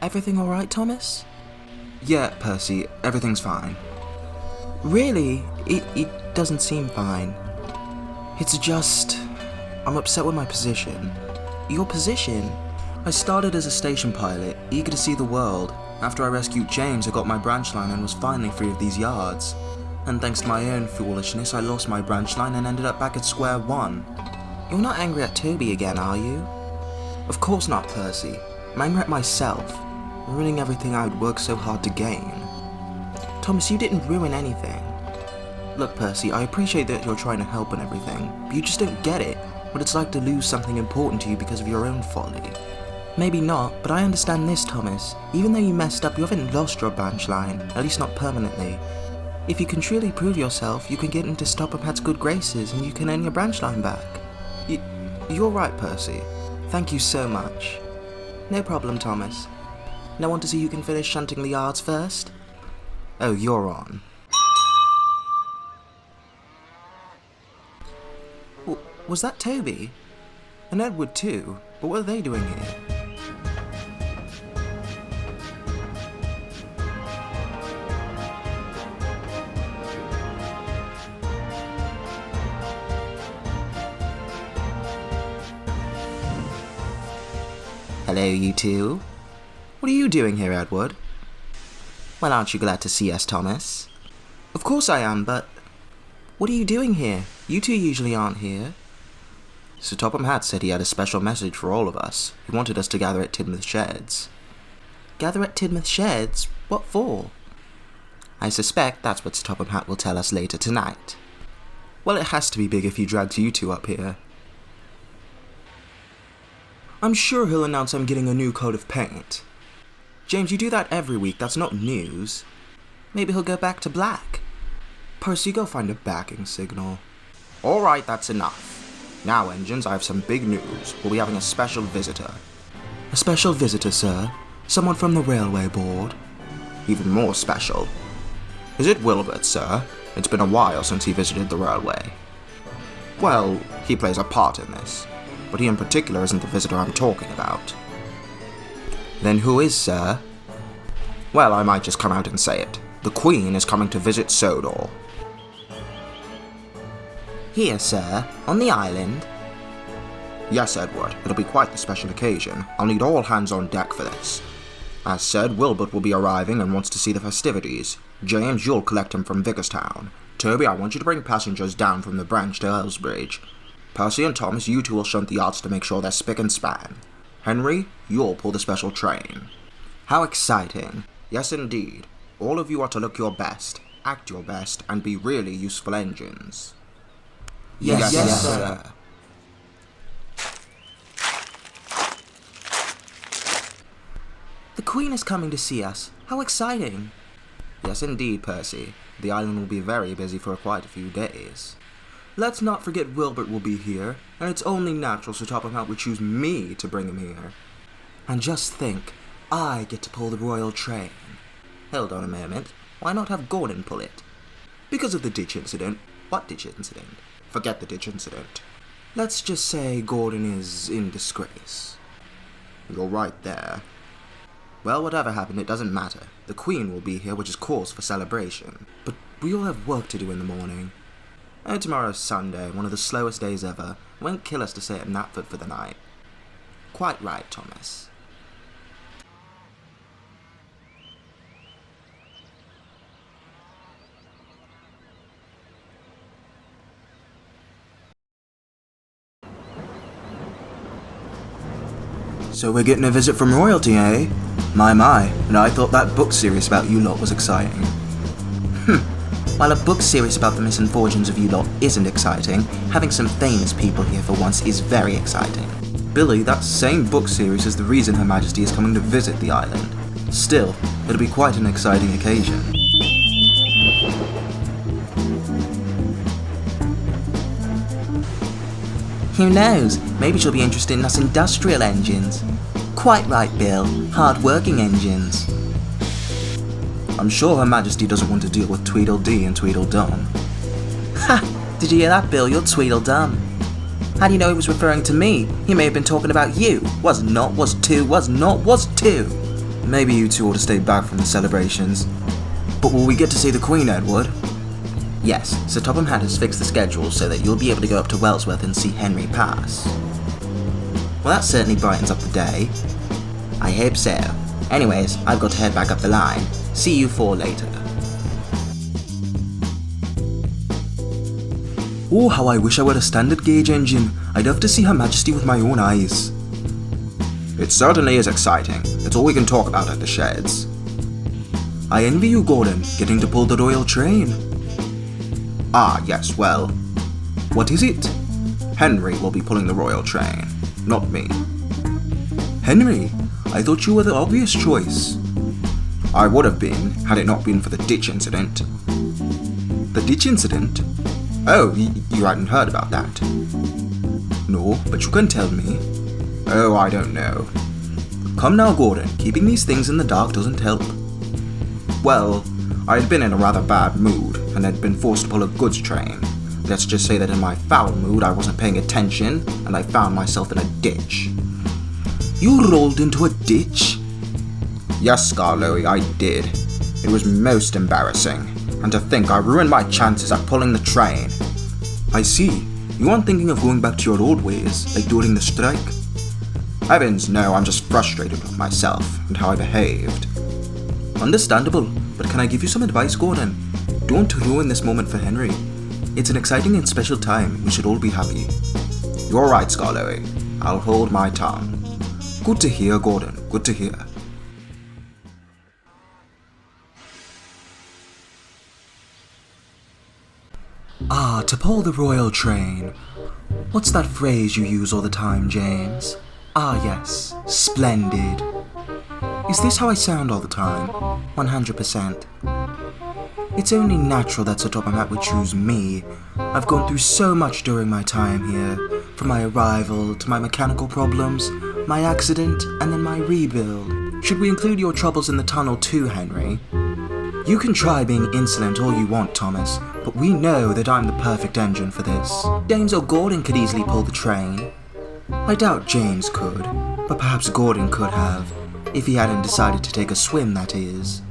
Everything alright, Thomas? Yeah, Percy, everything's fine. Really? It doesn't seem fine. It's just... I'm upset with my position. Your position? I started as a station pilot, eager to see the world. After I rescued James, I got my branch line and was finally free of these yards. And thanks to my own foolishness, I lost my branch line and ended up back at square one. You're not angry at Toby again, are you? Of course not, Percy. I'm angry at myself, ruining everything I would work so hard to gain. Thomas, you didn't ruin anything. Look, Percy, I appreciate that you're trying to help and everything, but you just don't get it. What it's like to lose something important to you because of your own folly. Maybe not, but I understand this, Thomas. Even though you messed up, you haven't lost your branch line, at least not permanently. If you can truly prove yourself, you can get into Hatt's good graces and you can earn your branch line back. You're right, Percy. Thank you so much. No problem, Thomas. Now want to see who can finish shunting the yards first? Oh, you're on. Was that Toby? And Edward too, but what are they doing here? Hello, you two. What are you doing here, Edward? Well, aren't you glad to see us, Thomas? Of course I am, but... What are you doing here? You two usually aren't here. Sir Hatt said he had a special message for all of us. He wanted us to gather at Tidmouth Sheds. Gather at Tidmouth Sheds? What for? I suspect that's what Sir Hatt will tell us later tonight. Well, it has to be big if he drags you two up here. I'm sure he'll announce I'm getting a new coat of paint. James, you do that every week, that's not news. Maybe he'll go back to black. Percy, go find a backing signal. Alright, that's enough. Now, engines, I have some big news. We'll be having a special visitor. A special visitor, sir? Someone from the railway board? Even more special. Is it Wilbert, sir? It's been a while since he visited the railway. Well, he plays a part in this. But he in particular isn't the visitor I'm talking about. Then who is, sir? Well, I might just come out and say it. The Queen is coming to visit Sodor. Here, sir, on the island? Yes, Edward, it'll be quite the special occasion. I'll need all hands on deck for this. As said, Wilbert will be arriving and wants to see the festivities. James, you'll collect him from Vicarstown. Toby, I want you to bring passengers down from the branch to Elsbridge. Percy and Thomas, you two will shunt the yachts to make sure they're spick and span. Henry, you'll pull the special train. How exciting. Yes, indeed. All of you are to look your best, act your best, and be really useful engines. Yes, sir. The Queen is coming to see us. How exciting. Yes, indeed, Percy. The island will be very busy for quite a few days. Let's not forget Wilbert will be here, and it's only natural Sir Hatt would choose me to bring him here. And just think, I get to pull the royal train. Hold on a moment, why not have Gordon pull it? Because of the ditch incident. What ditch incident? Forget the ditch incident. Let's just say Gordon is in disgrace. You're right there. Well, whatever happened, it doesn't matter. The Queen will be here, which is cause for celebration. But we all have work to do in the morning. Oh, tomorrow's Sunday, one of the slowest days ever. It won't kill us to stay at Knapford for the night. Quite right, Thomas. So we're getting a visit from royalty, eh? My, and I thought that book series about you lot was exciting. While a book series about the misfortunes of you lot isn't exciting, having some famous people here for once is very exciting. Billy, that same book series is the reason Her Majesty is coming to visit the island. Still, it'll be quite an exciting occasion. Who knows, maybe she'll be interested in us industrial engines. Quite right, Bill, hard-working engines. I'm sure Her Majesty doesn't want to deal with Tweedledee and Tweedledum. Ha! Did you hear that, Bill? You're Tweedledum. How do you know he was referring to me? He may have been talking about you. Was not, was two, was not, was two. Maybe you two ought to stay back from the celebrations. But will we get to see the Queen, Edward? Yes, Sir Topham Hatt has fixed the schedule so that you'll be able to go up to Wellsworth and see Henry pass. Well, that certainly brightens up the day. I hope so. Anyways, I've got to head back up the line. See you four later. Oh, how I wish I were a standard gauge engine. I'd love to see Her Majesty with my own eyes. It certainly is exciting. It's all we can talk about at the sheds. I envy you, Gordon, getting to pull the royal train. Ah, yes, well, what is it? Henry will be pulling the royal train, not me. Henry? I thought you were the obvious choice. I would have been, had it not been for the ditch incident. The ditch incident? Oh, you hadn't heard about that? No, but you can tell me. Oh, I don't know. Come now, Gordon, keeping these things in the dark doesn't help. Well, I had been in a rather bad mood, and had been forced to pull a goods train. Let's just say that in my foul mood I wasn't paying attention, and I found myself in a ditch. You rolled into a ditch? Yes, Scarlowy, I did. It was most embarrassing, and to think I ruined my chances at pulling the train. I see. You aren't thinking of going back to your old ways, like during the strike? Heavens, no, I'm just frustrated with myself, and how I behaved. Understandable, but can I give you some advice, Gordon? Don't ruin this moment for Henry. It's an exciting and special time, we should all be happy. You're right, Scarlowy. I'll hold my tongue. Good to hear, Gordon, good to hear. Ah, to pull the royal train. What's that phrase you use all the time, James? Ah, yes, splendid. Is this how I sound all the time? 100%. It's only natural that Sir Topham Hatt would choose me. I've gone through so much during my time here, from my arrival to my mechanical problems, my accident, and then my rebuild. Should we include your troubles in the tunnel too, Henry? You can try being insolent all you want, Thomas, but we know that I'm the perfect engine for this. James or Gordon could easily pull the train. I doubt James could, but perhaps Gordon could have, if he hadn't decided to take a swim, that is.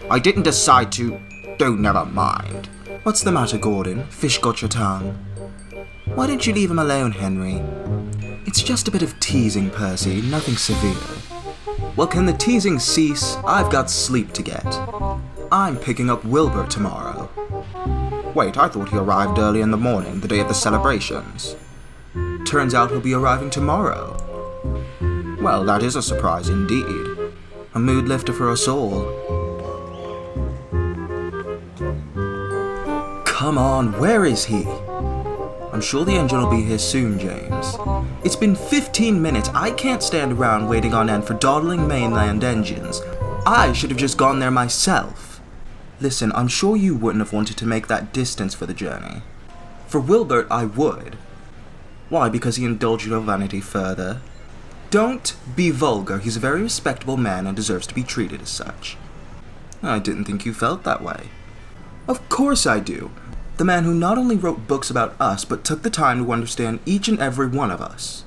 I didn't decide to... Oh, never mind. What's the matter, Gordon? Fish got your tongue. Why don't you leave him alone, Henry? It's just a bit of teasing, Percy, nothing severe. Well, can the teasing cease? I've got sleep to get. I'm picking up Wilbert tomorrow. Wait, I thought he arrived early in the morning, the day of the celebrations. Turns out he'll be arriving tomorrow. Well, that is a surprise indeed. A mood lifter for us all. Come on, where is he? I'm sure the engine will be here soon, James. It's been 15 minutes. I can't stand around waiting on end for dawdling mainland engines. I should have just gone there myself. Listen, I'm sure you wouldn't have wanted to make that distance for the journey. For Wilbert, I would. Why, because he indulged your vanity further? Don't be vulgar. He's a very respectable man and deserves to be treated as such. I didn't think you felt that way. Of course I do. The man who not only wrote books about us, but took the time to understand each and every one of us.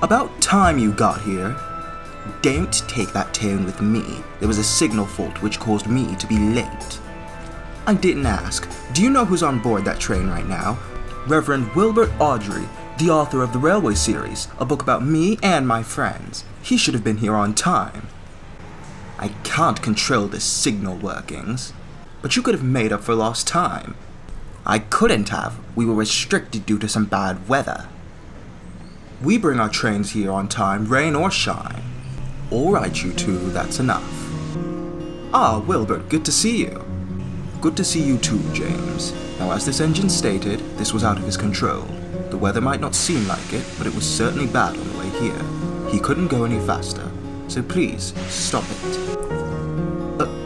About time you got here. Don't take that tone with me. There was a signal fault which caused me to be late. I didn't ask. Do you know who's on board that train right now? Reverend Wilbert Audrey, the author of the Railway series, a book about me and my friends. He should have been here on time. I can't control the signal workings, but you could have made up for lost time. I couldn't have. We were restricted due to some bad weather. We bring our trains here on time, rain or shine. All right, you two, that's enough. Ah, Wilbert, good to see you. Good to see you too, James. Now, as this engine stated, this was out of his control. The weather might not seem like it, but it was certainly bad on the way here. He couldn't go any faster. so please, stop it.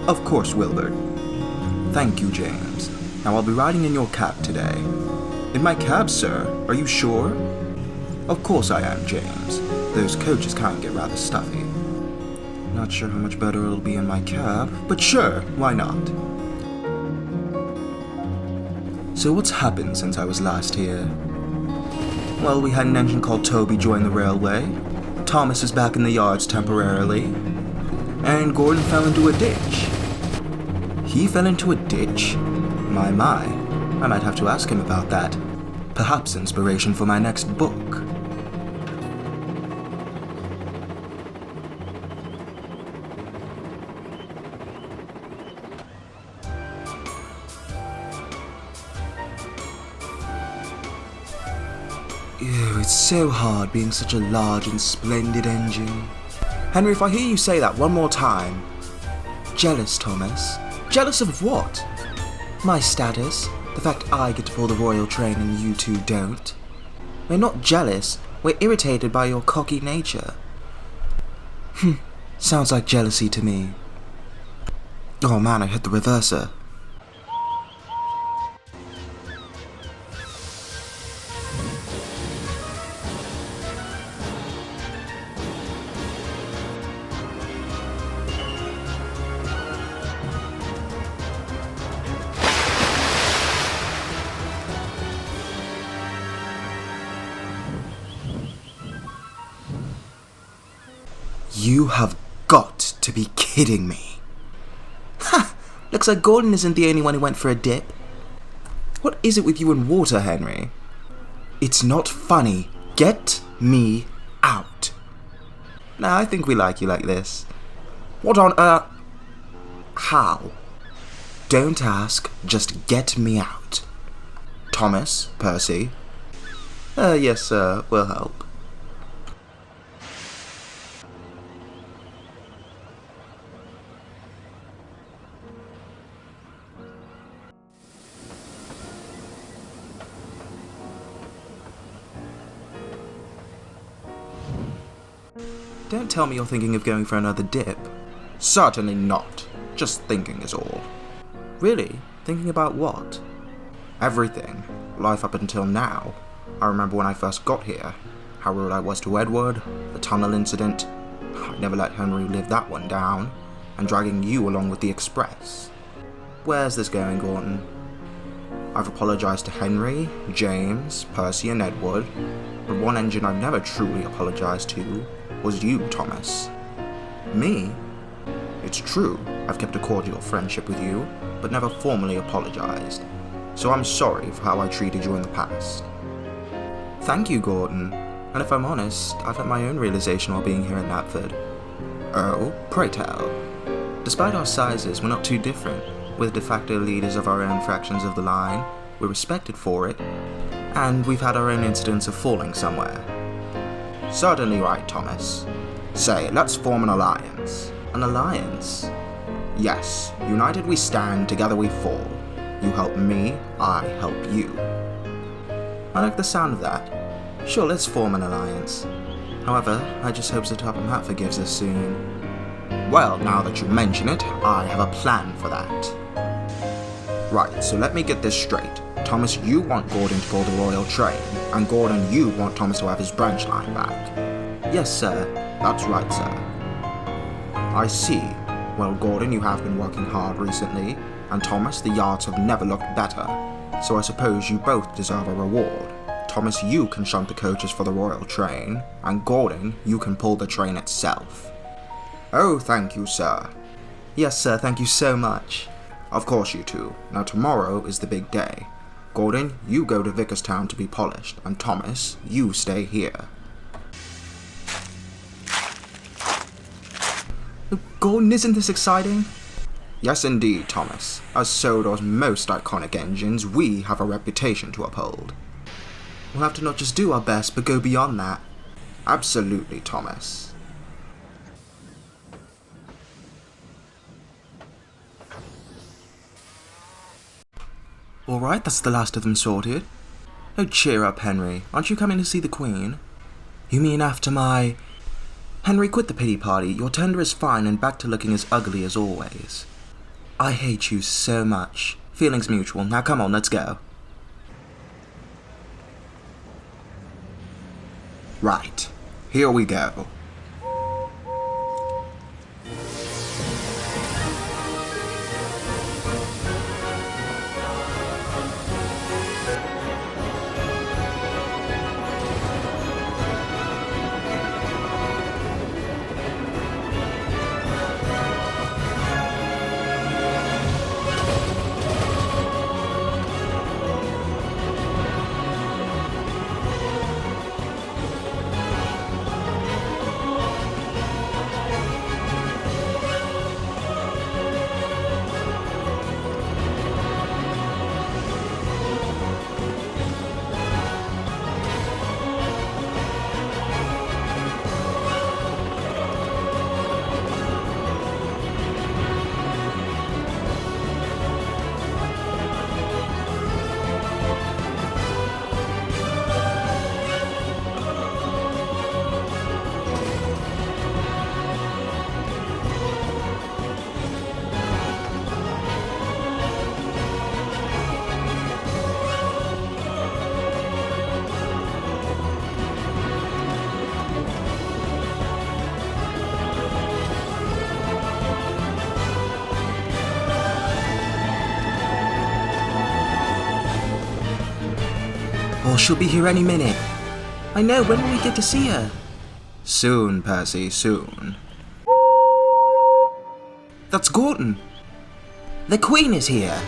Of course, Wilbert. Thank you, James. Now I'll be riding in your cab today. In my cab, sir? Are you sure? Of course I am, James. Those coaches can get rather stuffy. Not sure how much better it'll be in my cab, but sure, why not? So what's happened since I was last here? Well, we had an engine called Toby join the railway, Thomas is back in the yards temporarily, and Gordon fell into a ditch. He fell into a ditch? My, I might have to ask him about that. Perhaps inspiration for my next book. Ew, it's so hard being such a large and splendid engine. Henry, if I hear you say that one more time... Jealous, Thomas? Jealous of what? My status? The fact I get to pull the royal train and you two don't? We're not jealous, we're irritated by your cocky nature. Sounds like jealousy to me. Oh man, I hit the reverser. You have got to be kidding me. Ha! Looks like Gordon isn't the only one who went for a dip. What is it with you and water, Henry? It's not funny. Get me out. Nah, I think we like you like this. What on earth? How? Don't ask, just get me out. Thomas, Percy. Yes, sir, we'll help. Don't tell me you're thinking of going for another dip. Certainly not. Just thinking is all. Really? Thinking about what? Everything. Life up until now. I remember when I first got here. How rude I was to Edward. The tunnel incident. I never let Henry live that one down. And dragging you along with the express. Where's this going, Gordon? I've apologized to Henry, James, Percy and Edward. But one engine I've never truly apologized to was you, Thomas. Me? It's true, I've kept a cordial friendship with you, but never formally apologized. So I'm sorry for how I treated you in the past. Thank you, Gordon. And if I'm honest, I've had my own realization while being here in Knapford. Oh, pray tell. Despite our sizes, we're not too different. We're de facto leaders of our own fractions of the line, we're respected for it, and we've had our own incidents of falling somewhere. Certainly right, Thomas. Say, let's form an alliance. An alliance? Yes, united we stand, together we fall. You help me, I help you. I like the sound of that. Sure, let's form an alliance. However, I just hope Sir Topham Hatt forgives us soon. Well, now that you mention it, I have a plan for that. Right, so let me get this straight. Thomas, you want Gordon to pull the royal train, and Gordon, you want Thomas to have his branch line back. Yes, sir. That's right, sir. I see. Well, Gordon, you have been working hard recently, and Thomas, the yards have never looked better. So I suppose you both deserve a reward. Thomas, you can shunt the coaches for the royal train, and Gordon, you can pull the train itself. Oh, thank you, sir. Yes, sir, thank you so much. Of course you two. Now tomorrow is the big day. Gordon, you go to Vickerstown to be polished, and Thomas, you stay here. Gordon, isn't this exciting? Yes indeed, Thomas. As Sodor's most iconic engines, we have a reputation to uphold. We'll have to not just do our best, but go beyond that. Absolutely, Thomas. Alright, that's the last of them sorted. Oh, cheer up, Henry. Aren't you coming to see the Queen? You mean after my Henry, quit the pity party. Your tender is fine and back to looking as ugly as always. I hate you so much. Feelings mutual. Now come on, let's go. Right. Here we go. Oh, she'll be here any minute. I know, when will we get to see her? Soon, Percy, soon. That's Gordon. The Queen is here.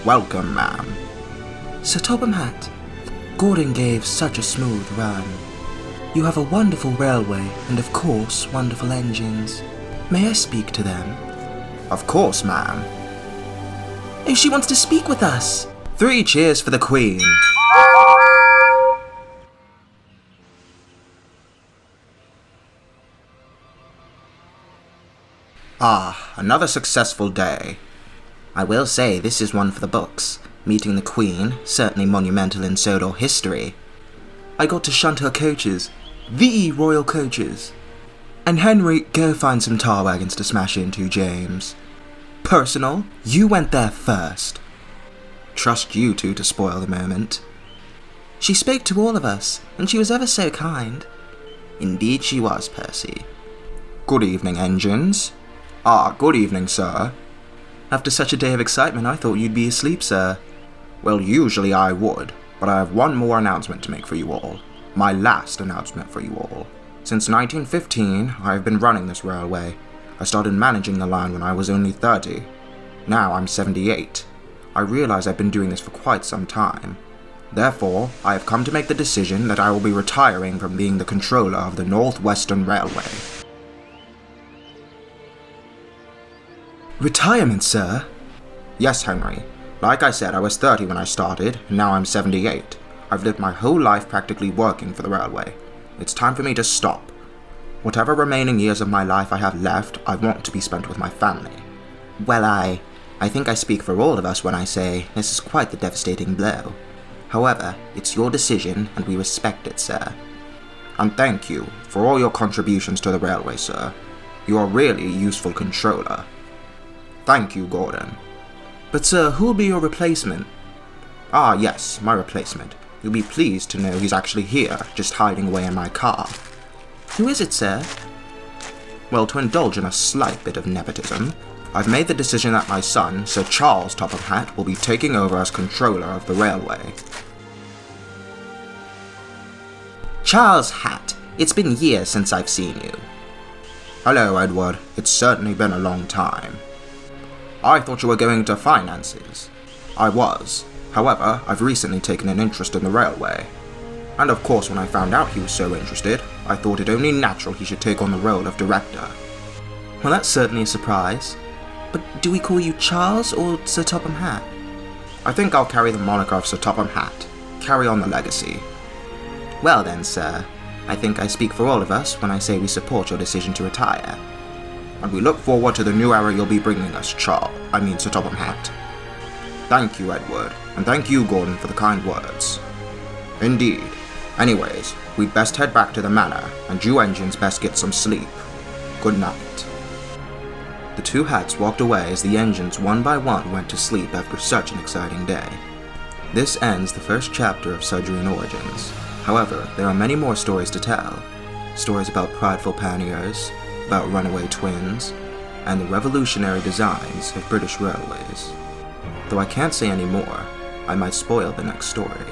Welcome, ma'am. Sir Topham Hatt, Gordon gave such a smooth run. You have a wonderful railway and of course wonderful engines. May I speak to them? Of course, ma'am. Oh, she wants to speak with us! 3 cheers for the Queen. Ah, another successful day. I will say this is one for the books. Meeting the Queen, certainly monumental in Sodor history. I got to shunt her coaches. The royal coaches. And Henry, go find some tar wagons to smash into, James. Personal, you went there first. Trust you two to spoil the moment. She spoke to all of us, and she was ever so kind. Indeed she was, Percy. Good evening, engines. Ah, good evening, sir. After such a day of excitement, I thought you'd be asleep, sir. Well, usually I would, but I have one more announcement to make for you all. My last announcement for you all. Since 1915, I have been running this railway. I started managing the line when I was only 30. Now I'm 78. I realize I've been doing this for quite some time. Therefore, I have come to make the decision that I will be retiring from being the controller of the North Western Railway. Retirement, sir? Yes, Henry. Like I said, I was 30 when I started, and now I'm 78. I've lived my whole life practically working for the railway. It's time for me to stop. Whatever remaining years of my life I have left, I want to be spent with my family. Well, I think I speak for all of us when I say this is quite the devastating blow. However, it's your decision, and we respect it, sir. And thank you for all your contributions to the railway, sir. You are really a useful controller. Thank you, Gordon. But sir, who'll be your replacement? Ah, yes, my replacement. You'll be pleased to know he's actually here, just hiding away in my car. Who is it, sir? Well, to indulge in a slight bit of nepotism, I've made the decision that my son, Sir Charles Topham Hatt, will be taking over as controller of the railway. Charles Hatt, it's been years since I've seen you. Hello, Edward. It's certainly been a long time. I thought you were going into finances. I was. However, I've recently taken an interest in the railway. And of course, when I found out he was so interested, I thought it only natural he should take on the role of director. Well, that's certainly a surprise. But do we call you Charles or Sir Topham Hatt? I think I'll carry the moniker of Sir Topham Hatt. Carry on the legacy. Well then, sir, I think I speak for all of us when I say we support your decision to retire. And we look forward to the new era you'll be bringing us, Sir Topham Hatt. Thank you, Edward, and thank you, Gordon, for the kind words. Indeed. Anyways, we'd best head back to the manor, and you engines best get some sleep. Good night. The two Hatts walked away as the engines one by one went to sleep after such an exciting day. This ends the first chapter of Sudrian Origins. However, there are many more stories to tell. Stories about prideful panniers, about runaway twins, and the revolutionary designs of British railways. Though I can't say any more, I might spoil the next story.